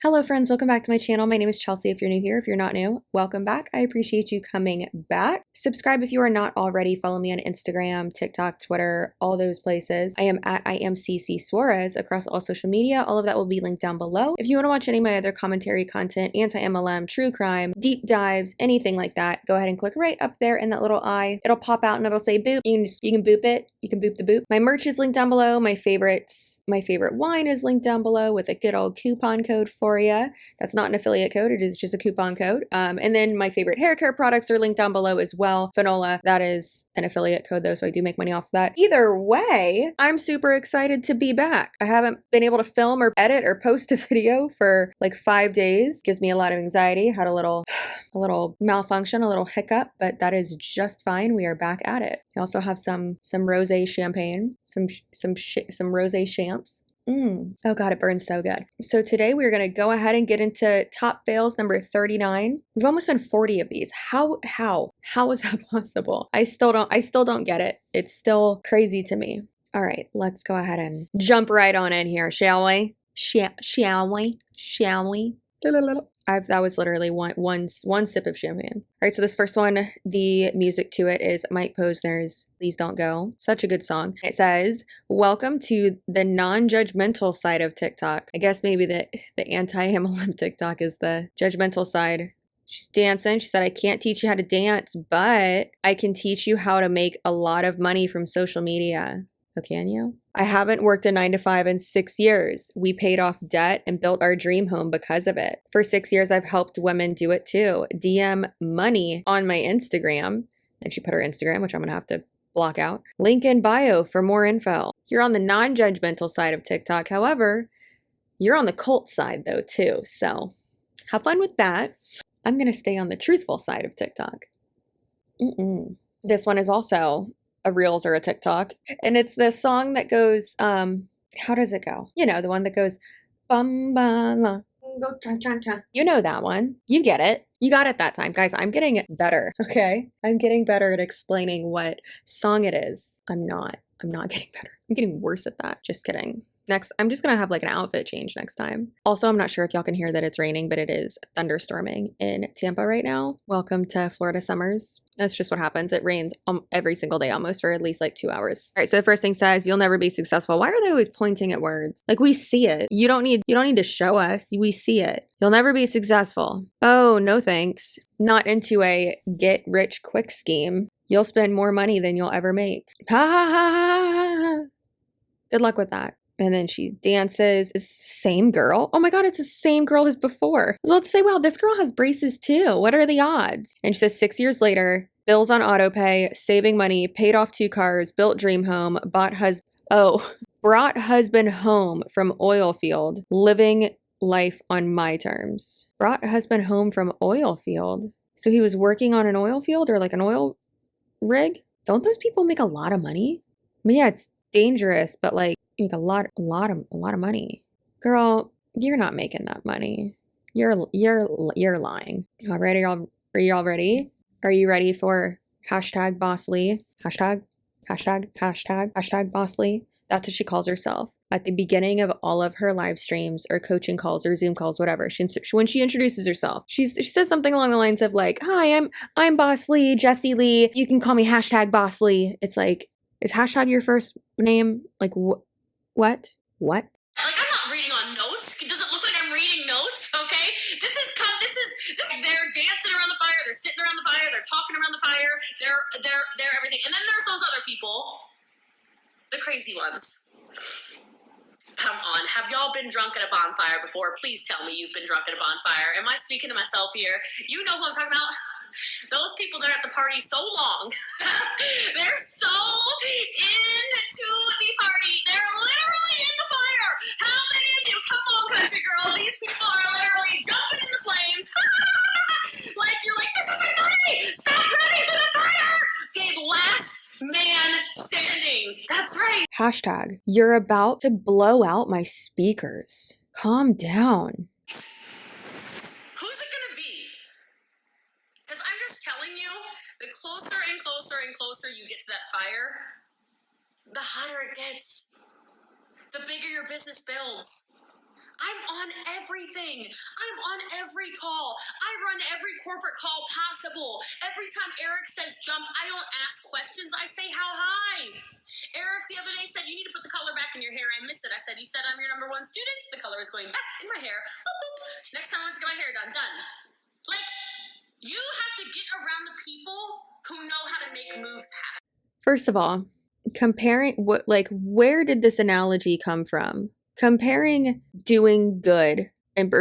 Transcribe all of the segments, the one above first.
Hello friends, welcome back to my channel. My name is Chelsea. If you're new here, if you're not new, welcome back. I appreciate you coming back. Subscribe if you are not already. Follow me on Instagram, TikTok, Twitter, all those places. I am at CCsuarez across all social media. All of that will be linked down below. If you want to watch any of my other commentary content, anti-MLM, true crime, deep dives, anything like that, go ahead and click right up there in that little eye. It'll pop out and it'll say boop. You can boop it. You can boop the boop. My merch is linked down below. My favorite wine is linked down below with a good old coupon code for you. That's not an affiliate code, it is just a coupon code. And then my favorite hair care products are linked down below as well. Fanola, that is an affiliate code though, so I do make money off of that. Either way, I'm super excited to be back. I haven't been able to film or edit or post a video for like 5 days. Gives me a lot of anxiety. Had a little malfunction, a little hiccup, but that is just fine. We are back at it. I also have some rosé champagne, some rosé champs. Oh God, it burns so good. So today we're going to go ahead and get into top fails number 39. We've almost done 40 of these. How is that possible? I still don't get it. It's still crazy to me. All right, let's go ahead and jump right on in here, shall we? Shall we? That was literally one sip of champagne. All right, so this first one, the music to it is Mike Posner's Please Don't Go. Such a good song. It says, welcome to the non-judgmental side of TikTok. I guess maybe the anti-MLM TikTok is the judgmental side. She's dancing. She said, I can't teach you how to dance, but I can teach you how to make a lot of money from social media. Oh, can you? I haven't worked a 9-to-5 in 6 years. We paid off debt and built our dream home because of it. For 6 years, I've helped women do it too. DM money on my Instagram. And she put her Instagram, which I'm going to have to block out. Link in bio for more info. You're on the non-judgmental side of TikTok. However, you're on the cult side though too. So have fun with that. I'm going to stay on the truthful side of TikTok. This one is also a Reels or a TikTok. And it's the song that goes, how does it go? You know, the one that goes, bum ba la, go cha cha cha. You know that one. You get it. You got it that time. Guys, I'm getting better, okay? I'm getting better at explaining what song it is. I'm not getting better. I'm getting worse at that. Just kidding. Next, I'm just going to have like an outfit change next time. Also, I'm not sure if y'all can hear that it's raining, but it is thunderstorming in Tampa right now. Welcome to Florida summers. That's just what happens. It rains every single day almost for at least like 2 hours. All right, so the first thing says, you'll never be successful. Why are they always pointing at words? Like we see it. You don't need to show us. We see it. You'll never be successful. Oh, no thanks. Not into a get rich quick scheme. You'll spend more money than you'll ever make. Ha ha ha ha ha. Good luck with that. And then she dances. It's the same girl. Oh my God, it's the same girl as before. I was about to say, wow, this girl has braces too. What are the odds? And she says 6 years later, bills on auto pay, saving money, paid off 2 cars, built dream home, brought husband home from oil field, living life on my terms. Brought husband home from oil field. So he was working on an oil field or like an oil rig? Don't those people make a lot of money? I mean, yeah, it's dangerous, but like, you make a lot of money. Girl, you're not making that money. You're lying. All right, are y'all ready? Are you ready for hashtag Bossly? Hashtag Bossly. That's what she calls herself. At the beginning of all of her live streams or coaching calls or Zoom calls, whatever, when she introduces herself, she says something along the lines of like, hi, I'm Boss Lee, Jessie Lee. You can call me hashtag Boss Lee. It's like, is hashtag your first name? Like, what? Like, I'm not reading on notes. It doesn't look like I'm reading notes, okay? This is they're dancing around the fire, they're sitting around the fire, they're talking around the fire, they're everything. And then there's those other people, the crazy ones. Come on, have y'all been drunk at a bonfire before? Please tell me you've been drunk at a bonfire. Am I speaking to myself here? You know who I'm talking about? Those people that are at the party so long. They're so into the party. They're literally in the fire. How many of you, come on, country girl, these people are literally jumping in the flames. Like, you're like, this isn't funny. Stop running to the fire. Okay, last man standing. That's right. Hashtag, you're about to blow out my speakers. Calm down. Who's it gonna be? Because I'm just telling you, the closer and closer and closer you get to that fire, the hotter it gets. The bigger your business builds. I'm on everything. I'm on every call. I run every corporate call possible. Every time Eric says jump, I don't ask questions. I say how high. Eric the other day said, you need to put the color back in your hair. I miss it. I said, you said I'm your #1 student. The color is going back in my hair. Boop, boop. Next time I want to get my hair done. Done. Like, you have to get around the people who know how to make moves happen. First of all, comparing where did this analogy come from? Comparing doing good and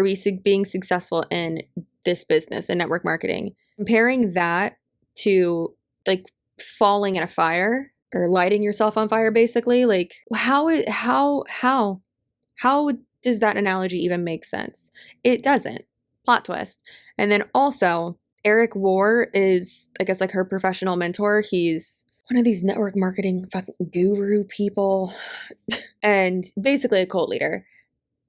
being successful in this business and network marketing, comparing that to like falling in a fire or lighting yourself on fire, basically. Like, how does that analogy even make sense? It doesn't. Plot twist. And then also, Eric Rohr is, I guess, like her professional mentor. He's one of these network marketing fucking guru people and basically a cult leader.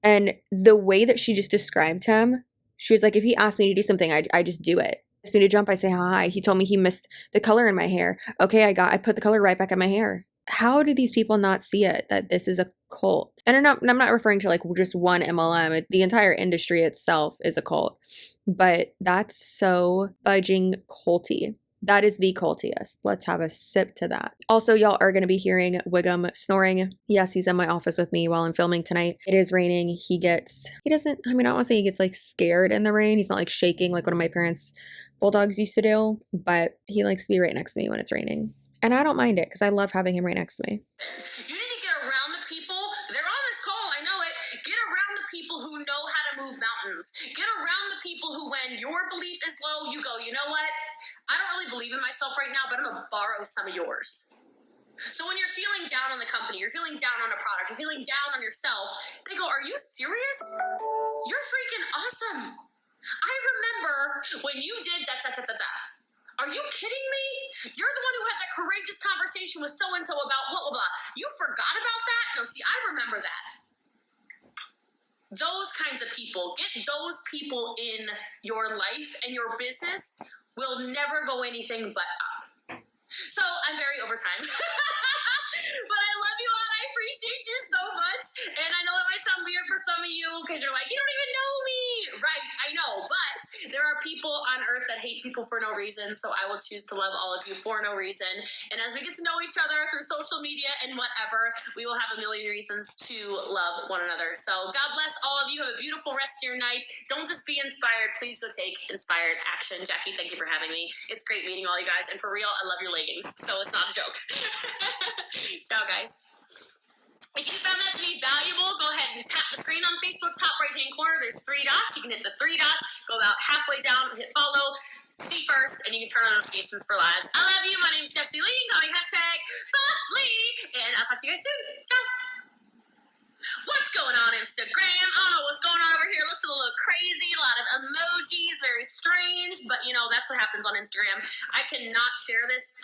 And the way that she just described him, she was like, if he asked me to do something, I just do it. He asked me to jump, I say hi. He told me he missed the color in my hair. Okay, I put the color right back in my hair. How do these people not see it, that this is a cult? And I'm not referring to like just one MLM. The entire industry itself is a cult. But that's so fudging culty. That is the cultiest. Let's have a sip to that. Also, y'all are going to be hearing Wiggum snoring. Yes, he's in my office with me while I'm filming tonight. It is raining. I don't want to say he gets like scared in the rain. He's not like shaking like one of my parents' bulldogs used to do, but he likes to be right next to me when it's raining. And I don't mind it because I love having him right next to me. You need to get around the people. They're on this call. I know it. Get around the people who know how to move mountains. Get around the people who, when your belief is low, you go, you know what? I don't really believe in myself right now, but I'm going to borrow some of yours. So when you're feeling down on the company, you're feeling down on a product, you're feeling down on yourself, they go, are you serious? You're freaking awesome. I remember when you did that. Are you kidding me? You're the one who had that courageous conversation with so-and-so about blah, blah, blah. You forgot about that? No, see, I remember that. Those kinds of people, get those people in your life and your business will never go anything but up. So I'm very over time. But I love you all. I appreciate you so much. And I know it might sound weird for some of you because you're like, you don't even know me. Right, I know. But there are people on earth that hate people for no reason. So I will choose to love all of you for no reason. And as we get to know each other through social media and whatever, we will have a million reasons to love one another. So God bless all of you. Have a beautiful rest of your night. Don't just be inspired. Please go take inspired action. Jackie, thank you for having me. It's great meeting all you guys. And for real, I love your leggings. So it's not a joke. Ciao, guys. If you found that to be valuable, go ahead and tap the screen on Facebook, top right-hand corner. There's 3 dots. You can hit the 3 dots, go about halfway down, hit follow, see first, and you can turn on notifications for lives. I love you. My name is Jessie Lee. Call me #BossLee, and I'll talk to you guys soon. Ciao. What's going on Instagram? I don't know what's going on over here. It looks a little crazy, a lot of emojis, very strange, but you know, that's what happens on Instagram. I cannot share this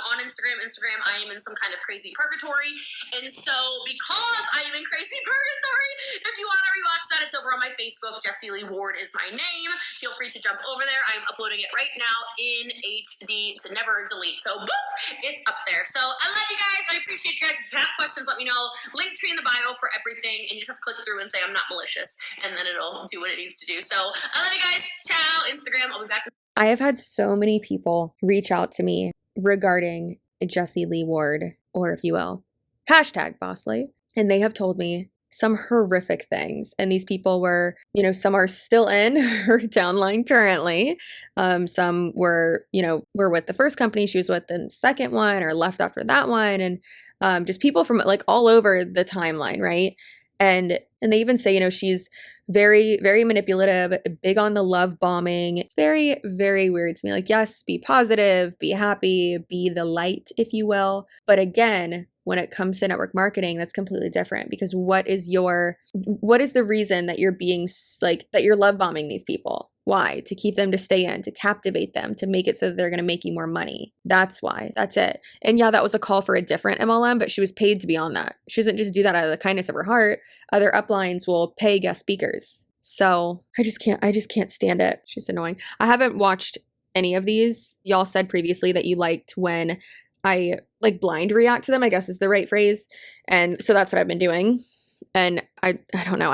on Instagram. I am in some kind of crazy purgatory, and so because I am in crazy purgatory, if you want to rewatch that, it's over on my Facebook. Jessie Lee Ward is my name. Feel free to jump over there. I'm uploading it right now in HD to never delete. So boop, it's up there. So I love you guys. I appreciate you guys. If you have questions, let me know. Link tree in the bio for everything, and you just have to click through and say I'm not malicious, and then it'll do what it needs to do. So I love you guys. Ciao. Instagram. I'll be back. I have had so many people reach out to me regarding Jessie Lee Ward, or if you will, #BossLee, and they have told me some horrific things. And these people were, some are still in her downline currently. Some were with the first company she was with, the second one, or left after that one. And just people from like all over the timeline, right? And they even say, she's very, very manipulative, big on the love bombing. It's very, very weird to me. Like, yes, be positive, be happy, be the light, if you will. But again, when it comes to network marketing, that's completely different, because what is the reason that you're being that you're love bombing these people? Why? To keep them to stay in, to captivate them, to make it so that they're going to make you more money. That's why. That's it. And yeah, that was a call for a different MLM, but she was paid to be on that. She doesn't just do that out of the kindness of her heart. Other uplines will pay guest speakers. So I just can't stand it. She's annoying. I haven't watched any of these. Y'all said previously that you liked when I blind react to them, I guess is the right phrase. And so that's what I've been doing. And I don't know.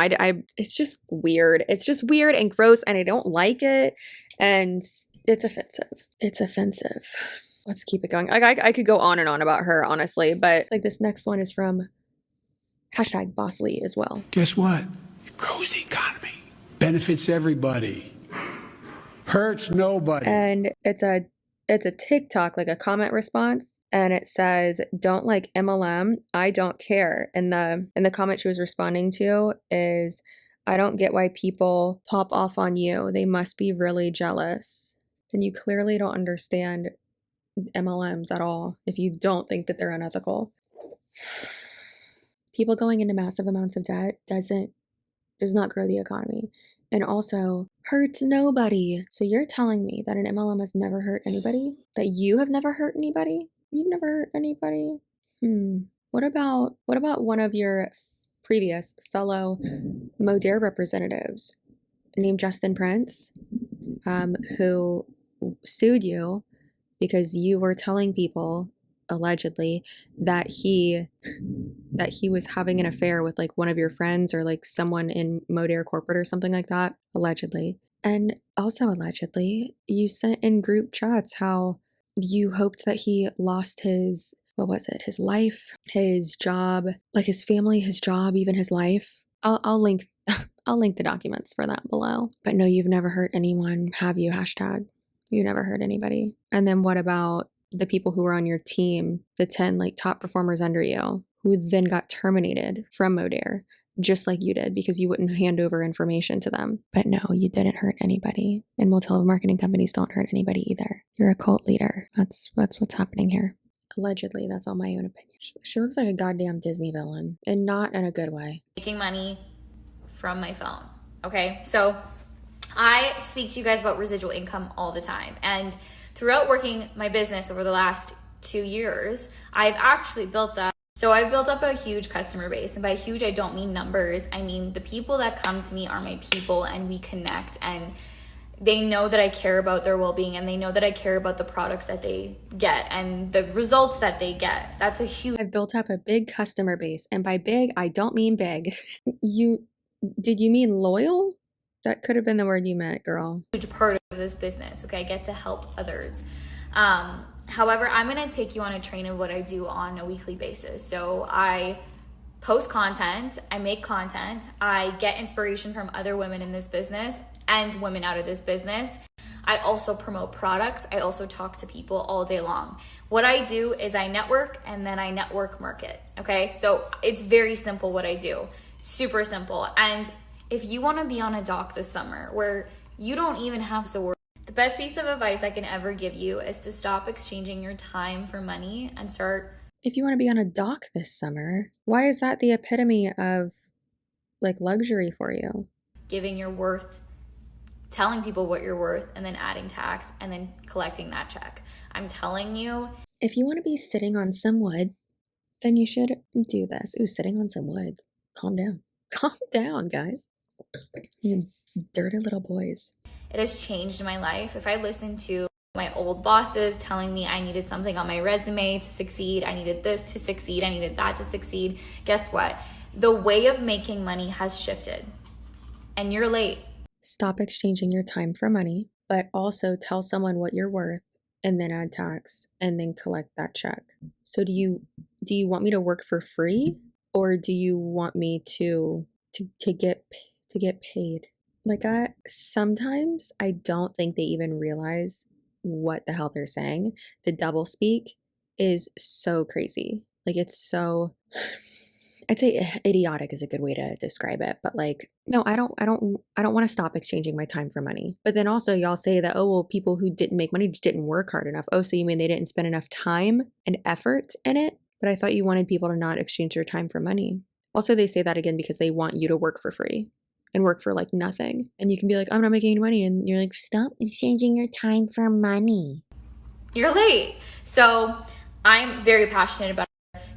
It's just weird. It's just weird and gross, and I don't like it. And it's offensive. It's offensive. Let's keep it going. I could go on and on about her, honestly, but like this next one is from #BossLee as well. Guess what? It grows the economy. Benefits everybody. Hurts nobody. And it's a TikTok, like a comment response, and it says, "Don't like MLM, I don't care." And the comment she was responding to is, "I don't get why people pop off on you. They must be really jealous." Then you clearly don't understand MLMs at all if you don't think that they're unethical. People going into massive amounts of debt does not grow the economy, and also hurts nobody. So you're telling me that an MLM has never hurt anybody? That you have never hurt anybody? You've never hurt anybody? What about one of your previous fellow Modere representatives named Justin Prince, who sued you because you were telling people allegedly that he was having an affair with like one of your friends or like someone in Modere corporate or something like that, allegedly. And also allegedly, you sent in group chats how you hoped that he lost his, what was it, his life, his job, like his family, his job, even his life. I'll link I'll link the documents for that below. But no, you've never hurt anyone, have you? # you never hurt anybody. And then what about the people who were on your team, the 10 like top performers under you, who then got terminated from Modere, just like you did because you wouldn't hand over information to them? But no, you didn't hurt anybody. And multi-level marketing companies don't hurt anybody either. You're a cult leader. That's what's happening here. Allegedly, that's all my own opinion. She looks like a goddamn Disney villain, and not in a good way. Making money from my phone. Okay, so I speak to you guys about residual income all the time, and throughout working my business over the last 2 years, I've actually built up. So I've built up a huge customer base, and by huge, I don't mean numbers. I mean the people that come to me are my people, and we connect, and they know that I care about their well-being, and they know that I care about the products that they get and the results that they get. That's a huge. I've built up a big customer base, and by big, I don't mean big. Did you mean loyal? That could have been the word you meant, girl. Huge part of this business. Okay, I get to help others. However, I'm going to take you on a train of what I do on a weekly basis. So I post content, I make content, I get inspiration from other women in this business and women out of this business. I also promote products. I also talk to people all day long. What I do is I network, and then I network market. Okay, so it's very simple what I do. Super simple. And if you want to be on a dock this summer where you don't even have to work, the best piece of advice I can ever give you is to stop exchanging your time for money and start. If you want to be on a dock this summer, why is that the epitome of like luxury for you? Giving your worth, telling people what you're worth, and then adding tax and then collecting that check. I'm telling you. If you want to be sitting on some wood, then you should do this. Ooh, sitting on some wood. Calm down. Calm down, guys. You dirty little boys. It has changed my life. If I listen to my old bosses telling me I needed something on my resume to succeed, I needed this to succeed, I needed that to succeed, guess what? The way of making money has shifted. And you're late. Stop exchanging your time for money, but also tell someone what you're worth and then add tax and then collect that check. So do you want me to work for free, or do you want me to get paid? Like, sometimes I don't think they even realize what the hell they're saying. The double speak is so crazy. Like, it's so, I'd say idiotic is a good way to describe it. But like, no, I don't want to stop exchanging my time for money. But then also y'all say that, oh, well, people who didn't make money just didn't work hard enough. Oh, so you mean they didn't spend enough time and effort in it? But I thought you wanted people to not exchange their time for money. Also, they say that again because they want you to work for free and work for like nothing. And you can be like, I'm not making any money. And you're like, stop exchanging your time for money. You're late. So I'm very passionate about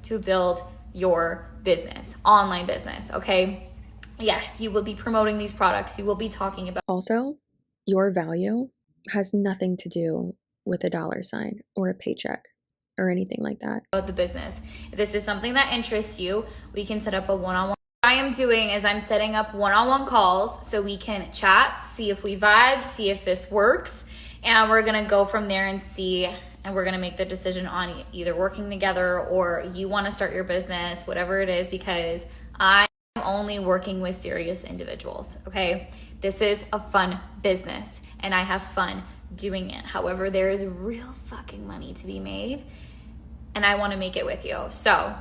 to build your business, online business, okay? Yes, you will be promoting these products. You will be talking about. Also, your value has nothing to do with a dollar sign or a paycheck or anything like that. About the business. If this is something that interests you, we can set up a one-on-one I am doing is I'm setting up one-on-one calls so we can chat, see if we vibe, see if this works, and we're gonna go from there and see, and we're gonna make the decision on either working together or you wanna start your business, whatever it is, because I'm only working with serious individuals, okay? This is a fun business and I have fun doing it. However, there is real fucking money to be made and I wanna make it with you. So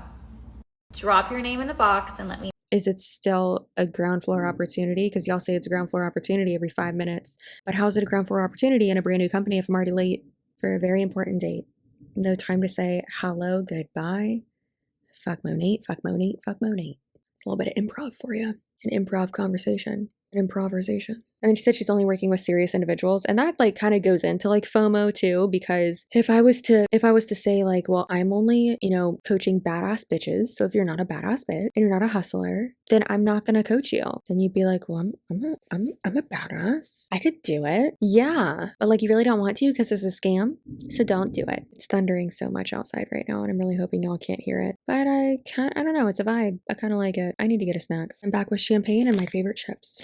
drop your name in the box and let me. Is it still a ground floor opportunity? Because y'all say it's a ground floor opportunity every 5 minutes. But how's it a ground floor opportunity in a brand new company if I'm already late for a very important date? No time to say hello, goodbye. Fuck Monate, fuck Monate, fuck Monate. It's a little bit of improv for you. An improv conversation. An improvisation. And then she said she's only working with serious individuals. And that like kind of goes into like FOMO too, because if I was to say like, well, I'm only, coaching badass bitches. So if you're not a badass bitch and you're not a hustler, then I'm not gonna coach you. Then you'd be like, well, I'm a badass. I could do it. Yeah. But like you really don't want to because it's a scam. So don't do it. It's thundering so much outside right now, and I'm really hoping y'all can't hear it. But I don't know, it's a vibe. I kinda like it. I need to get a snack. I'm back with champagne and my favorite chips.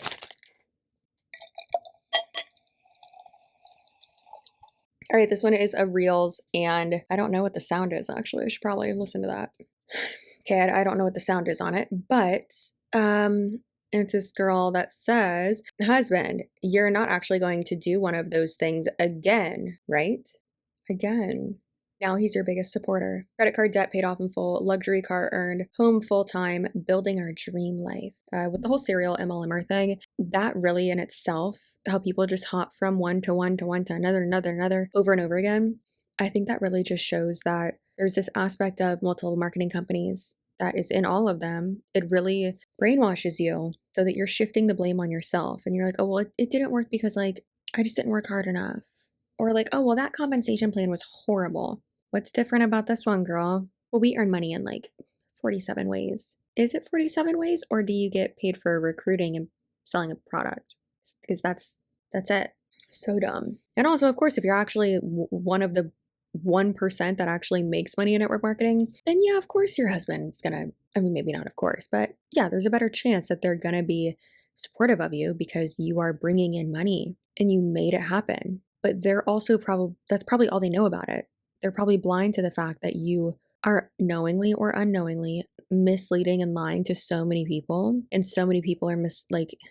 All right, this one is a Reels, and I don't know what the sound is, actually. I should probably listen to that. Okay, I don't know what the sound is on it, but it's this girl that says, husband, you're not actually going to do one of those things again, right? Again. Now he's your biggest supporter. Credit card debt paid off in full, luxury car earned, home full-time, building our dream life. With the whole serial MLMer thing, that really in itself, how people just hop from one to one to one to another over and over again, I think that really just shows that there's this aspect of multiple marketing companies that is in all of them. It really brainwashes you so that you're shifting the blame on yourself. And you're like, oh, well, it didn't work because like, I just didn't work hard enough. Or like, oh, well, that compensation plan was horrible. What's different about this one, girl? Well, we earn money in like 47 ways. Is it 47 ways, or do you get paid for recruiting and selling a product? Because that's it. So dumb. And also, of course, if you're actually one of the 1% that actually makes money in network marketing, then yeah, of course your husband's gonna, I mean, maybe not of course, but yeah, there's a better chance that they're gonna be supportive of you because you are bringing in money and you made it happen. But they're also that's probably all they know about it. They're probably blind to the fact that you are knowingly or unknowingly misleading and lying to so many people, and so many people are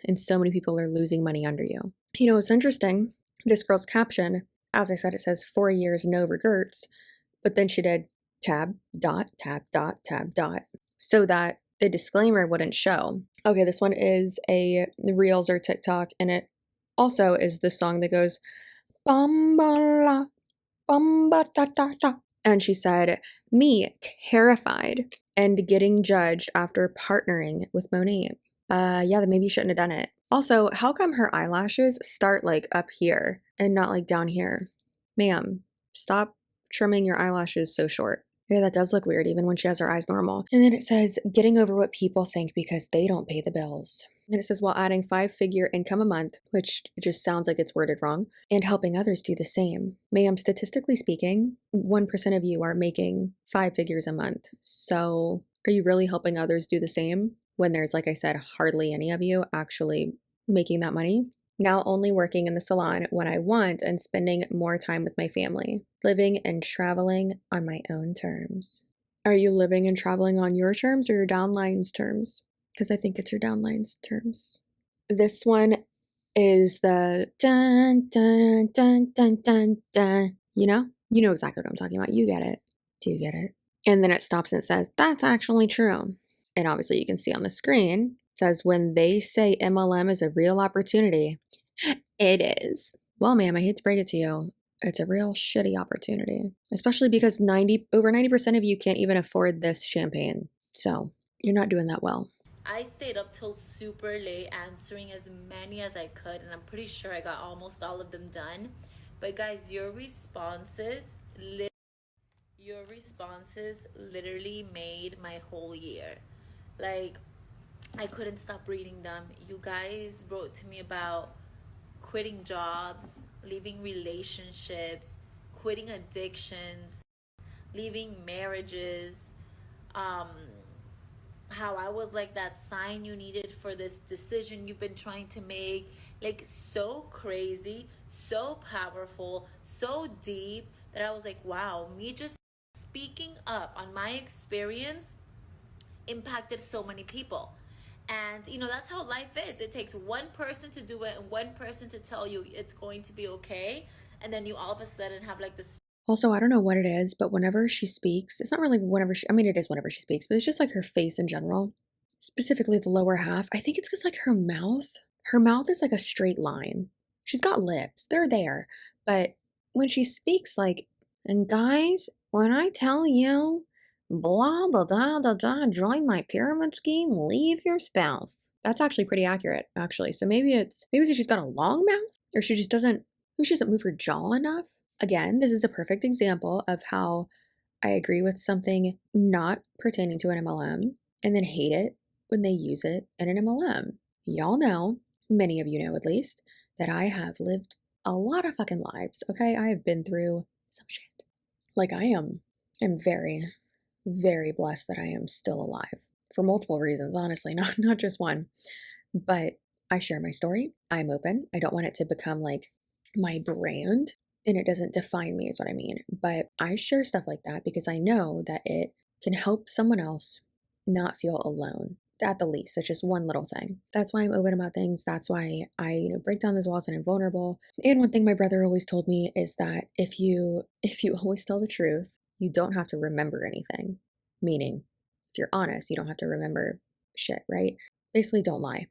and so many people are losing money under you. It's interesting. This girl's caption, as I said, it says 4 years, no regrets, but then she did tab, dot, so that the disclaimer wouldn't show. Okay, this one is a Reels or TikTok, and it also is the song that goes, Bambala, bamba da da da. And she said, me terrified and getting judged after partnering with Monn. Yeah, then maybe you shouldn't have done it. Also, how come her eyelashes start like up here and not like down here? Ma'am, stop trimming your eyelashes so short. Yeah, that does look weird even when she has her eyes normal. And then it says, getting over what people think because they don't pay the bills. And it says, while adding 5-figure income a month, which just sounds like it's worded wrong, and helping others do the same. Ma'am, statistically speaking, 1% of you are making 5 figures a month. So are you really helping others do the same when there's, like I said, hardly any of you actually making that money? Now only working in the salon when I want and spending more time with my family, living and traveling on my own terms. Are you living and traveling on your terms or your downline's terms? Because I think it's your downline's terms. This one is the dun dun dun dun dun dun. You know exactly what I'm talking about. You get it. Do you get it? And then it stops and it says, that's actually true. And obviously you can see on the screen, it says, when they say MLM is a real opportunity, it is. Well, ma'am, I hate to break it to you. It's a real shitty opportunity, especially because over 90% of you can't even afford this champagne. So you're not doing that well. I stayed up till super late answering as many as I could, and I'm pretty sure I got almost all of them done. But guys, your responses literally made my whole year. Like, I couldn't stop reading them. You guys wrote to me about quitting jobs, leaving relationships, quitting addictions, leaving marriages, how I was like that sign you needed for this decision you've been trying to make. Like, so crazy, so powerful, so deep, that I was like, wow, me just speaking up on my experience impacted so many people. And you know, that's how life is. It takes one person to do it and one person to tell you it's going to be okay, and then you all of a sudden have like this. Also, I don't know what it is, but whenever she speaks, it's not really whenever she, I mean, it is whenever she speaks, but it's just like her face in general, specifically the lower half. I think it's because like her mouth is like a straight line. She's got lips, they're there. But when she speaks, like, and guys, when I tell you, blah, blah, blah, blah, blah, join my pyramid scheme, leave your spouse. That's actually pretty accurate, actually. So maybe she's got a long mouth, or she doesn't move her jaw enough. Again, this is a perfect example of how I agree with something not pertaining to an MLM and then hate it when they use it in an MLM. Y'all know, many of you know at least, that I have lived a lot of fucking lives, okay? I have been through some shit. Like, I'm very, very blessed that I am still alive for multiple reasons, honestly, not just one. But I share my story. I'm open. I don't want it to become like my brand, and it doesn't define me, is what I mean. But I share stuff like that because I know that it can help someone else not feel alone. At the least, it's just one little thing. That's why I'm open about things. That's why I, break down those walls and I'm vulnerable. And one thing my brother always told me is that if you always tell the truth, you don't have to remember anything. Meaning, if you're honest, you don't have to remember shit, right? Basically, don't lie.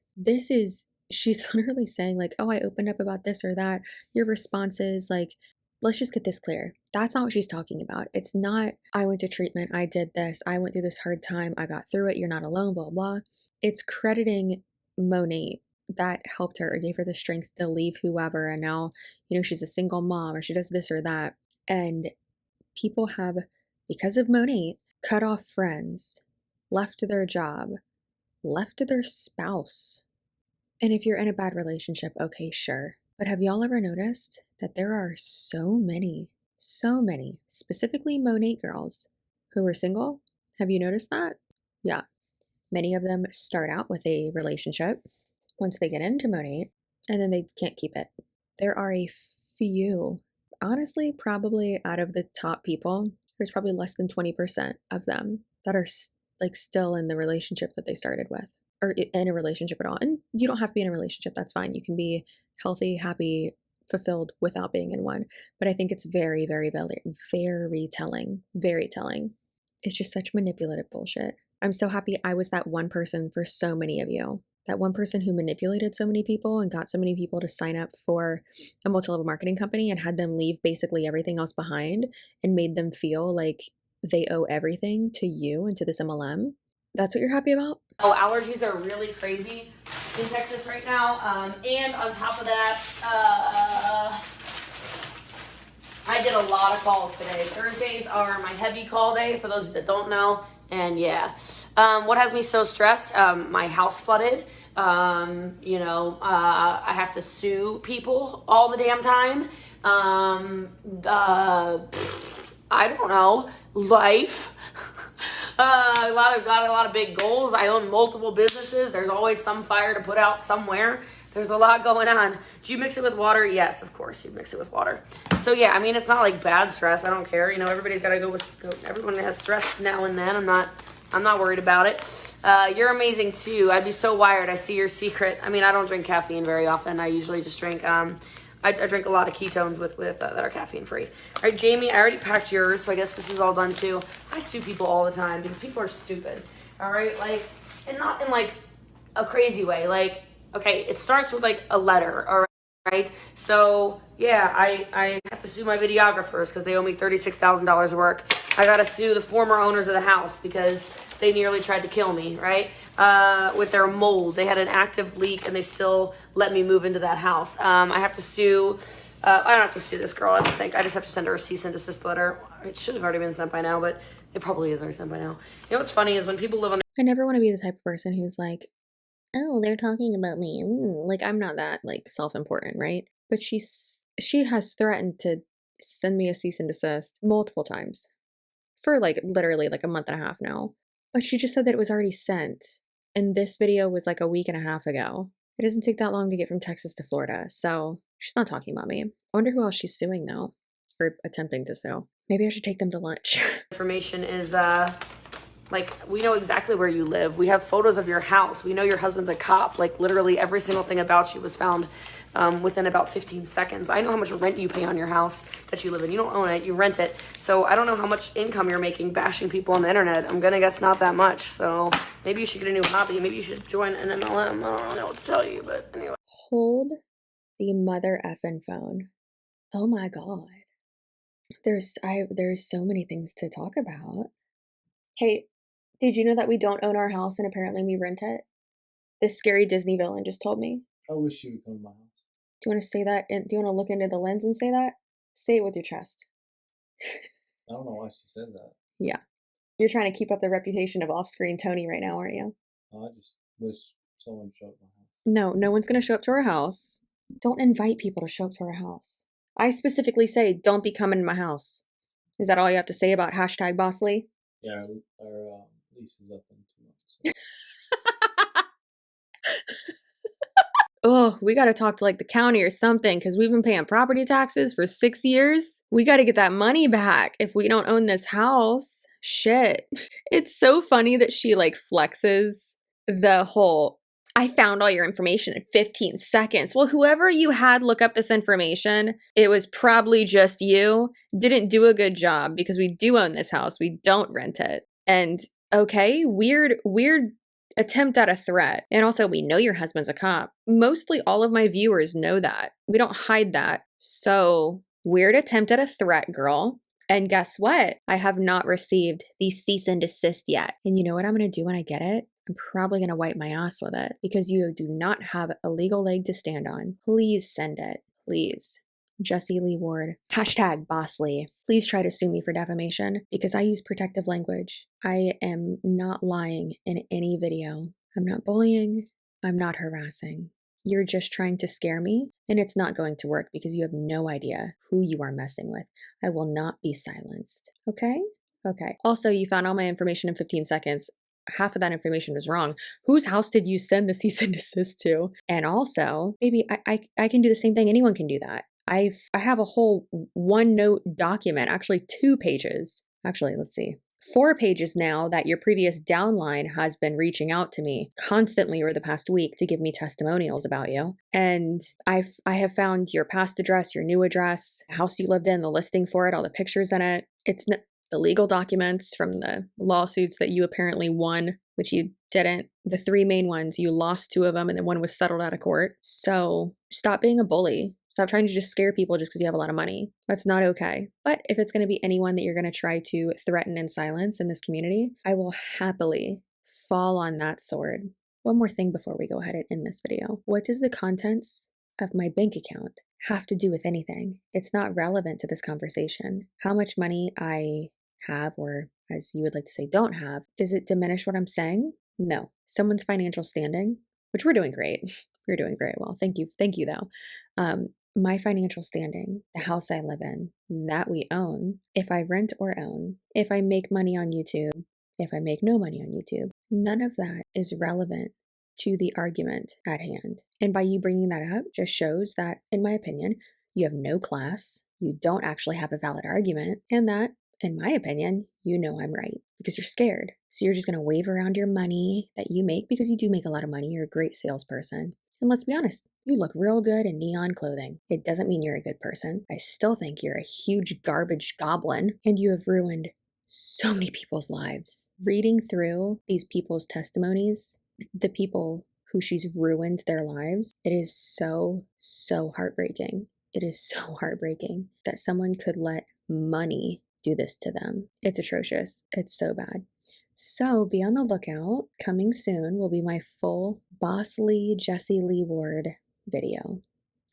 She's literally saying like, oh, I opened up about this or that. Your response is like, let's just get this clear. That's not what she's talking about. It's not, I went to treatment, I did this, I went through this hard time, I got through it, you're not alone, blah, blah. It's crediting Monn that helped her or gave her the strength to leave whoever. And now, she's a single mom or she does this or that. And people have, because of Monn, cut off friends, left their job, left their spouse. And if you're in a bad relationship, okay, sure. But have y'all ever noticed that there are so many, specifically Monn girls who are single? Have you noticed that? Yeah. Many of them start out with a relationship once they get into Monn, and then they can't keep it. There are a few, honestly, probably out of the top people, there's probably less than 20% of them that are like still in the relationship that they started with, or in a relationship at all. And you don't have to be in a relationship, that's fine. You can be healthy, happy, fulfilled without being in one. But I think it's very, very, very telling. Very telling. It's just such manipulative bullshit. I'm so happy I was that one person for so many of you. That one person who manipulated so many people and got so many people to sign up for a multi-level marketing company and had them leave basically everything else behind and made them feel like they owe everything to you and to this MLM. That's what you're happy about? Oh, allergies are really crazy in Texas right now. And on top of that, I did a lot of calls today. Thursdays are my heavy call day, for those that don't know. And yeah, what has me so stressed? My house flooded. I have to sue people all the damn time. I don't know, life. Got a lot of big goals. I own multiple businesses. There's always some fire to put out somewhere. There's a lot going on. Do you mix it with water? Yes, of course you mix it with water. So yeah, I mean, it's not like bad stress. I don't care. Everybody's got to go. Everyone has stress now and then. I'm not worried about it. You're amazing too. I'd be so wired. I see your secret. I mean, I don't drink caffeine very often. I usually just drink. I drink a lot of ketones with that are caffeine free. All right, Jamie, I already packed yours, so I guess this is all done too. I sue people all the time because people are stupid. All right, and not in a crazy way. Okay, it starts with a letter. All right. So yeah, I have to sue my videographers because they owe me $36,000 of work. I gotta sue the former owners of the house because they nearly tried to kill me. Right. With their mold. They had an active leak and they still let me move into that house. I have to sue, I don't have to sue this girl, I don't think. I just have to send her a cease and desist letter. It should have already been sent by now, but it probably is already sent by now. You know what's funny is when people live on I never want to be the type of person who's like, oh, they're talking about me. I'm not that self-important, right? But she has threatened to send me a cease and desist multiple times for literally a month and a half now. But she just said that it was already sent. And this video was like a week and a half ago. It doesn't take that long to get from Texas to Florida. So she's not talking about me. I wonder who else she's suing though, or attempting to sue. Maybe I should take them to lunch. Information is, like, we know exactly where you live. We have photos of your house. We know your husband's a cop. Like, literally every single thing about you was found within about 15 seconds. I know how much rent you pay on your house that you live in. You don't own it, you rent it. So I don't know how much income you're making bashing people on the internet. I'm gonna guess not that much. So maybe you should get a new hobby. Maybe you should join an MLM. I don't know what to tell you, but anyway. Hold the mother effing phone. Oh my God. There's so many things to talk about. Hey, did you know that we don't own our house and apparently we rent it? This scary Disney villain just told me. I wish you would come to my house. Do you want to say that? Do you want to look into the lens and say that? Say it with your chest. I don't know why she said that. Yeah. You're trying to keep up the reputation of off-screen Tony right now, aren't you? I just wish someone showed up at my house. No, no one's going to show up to our house. Don't invite people to show up to our house. I specifically say, don't be coming to my house. Is that all you have to say about hashtag Bossly? Yeah, our lease is up in 2 months. So. Oh, we got to talk to like the county or something because we've been paying property taxes for 6 years. We got to get that money back if we don't own this house. Shit. It's so funny that she like flexes the whole, I found all your information in 15 seconds. Well, whoever you had look up this information, it was probably just you, didn't do a good job because we do own this house. We don't rent it. And okay, weird attempt at a threat. And also, we know your husband's a cop. Mostly all of my viewers know that. We don't hide that. So, weird attempt at a threat, girl. And guess what? I have not received the cease and desist yet. And you know what I'm going to do when I get it? I'm probably going to wipe my ass with it because you do not have a legal leg to stand on. Please send it. Please. Jesse Lee Ward. Hashtag Bossly. Please try to sue me for defamation because I use protective language. I am not lying in any video. I'm not bullying. I'm not harassing. You're just trying to scare me and it's not going to work because you have no idea who you are messing with. I will not be silenced. Okay? Okay. Also, you found all my information in 15 seconds. Half of that information was wrong. Whose house did you send the cease and desist to? And also, maybe I can do the same thing. Anyone can do that. I have a whole OneNote document, actually 2 pages. Actually, let's see. 4 pages now that your previous downline has been reaching out to me constantly over the past week to give me testimonials about you. And I have found your past address, your new address, the house you lived in, the listing for it, all the pictures in it. It's the legal documents from the lawsuits that you apparently won, which you didn't. The 3 main ones, you lost 2 of them and then one was settled out of court. So stop being a bully. Stop trying to just scare people just because you have a lot of money. That's not okay. But if it's going to be anyone that you're going to try to threaten and silence in this community, I will happily fall on that sword. One more thing before we go ahead and end this video. What does the contents of my bank account have to do with anything? It's not relevant to this conversation. How much money I have, or as you would like to say, don't have, does it diminish what I'm saying? No. Someone's financial standing, which we're doing great. We're doing very well. Thank you though. My financial standing, the house I live in, that we own, if I rent or own, if I make money on YouTube, if I make no money on YouTube, none of that is relevant to the argument at hand. And by you bringing that up just shows that, in my opinion, you have no class, you don't actually have a valid argument, and that, in my opinion, you know I'm right because you're scared. So you're just going to wave around your money that you make because you do make a lot of money. You're a great salesperson. And let's be honest, you look real good in neon clothing. It doesn't mean you're a good person. I still think you're a huge garbage goblin and you have ruined so many people's lives. Reading through these people's testimonies, the people who she's ruined their lives, it is so heartbreaking. It is so heartbreaking that someone could let money do this to them. It's atrocious. It's so bad. So be on the lookout. Coming soon will be my full Bossly Jesse Lee Ward video.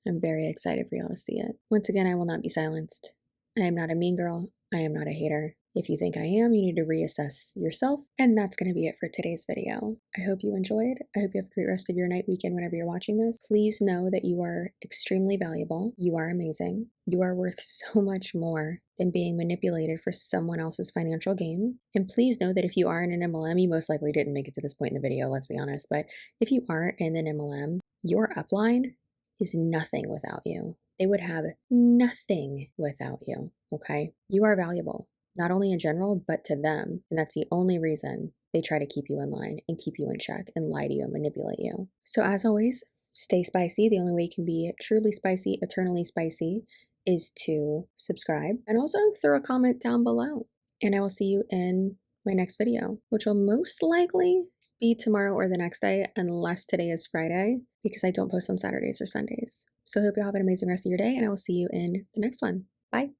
I'm very excited for y'all to see it. Once again, I will not be silenced. I am not a mean girl. I am not a hater. If you think I am, you need to reassess yourself. And that's going to be it for today's video. I hope you enjoyed. I hope you have a great rest of your night, weekend, whenever you're watching this. Please know that you are extremely valuable. You are amazing. You are worth so much more than being manipulated for someone else's financial gain. And please know that if you are in an MLM, you most likely didn't make it to this point in the video, let's be honest. But if you are in an MLM, your upline is nothing without you. They would have nothing without you, okay? You are valuable, not only in general, but to them. And that's the only reason they try to keep you in line and keep you in check and lie to you and manipulate you. So as always, stay spicy. The only way you can be truly spicy, eternally spicy, is to subscribe and also throw a comment down below. And I will see you in my next video, which will most likely be tomorrow or the next day, unless today is Friday, because I don't post on Saturdays or Sundays. So I hope you have an amazing rest of your day, and I will see you in the next one. Bye.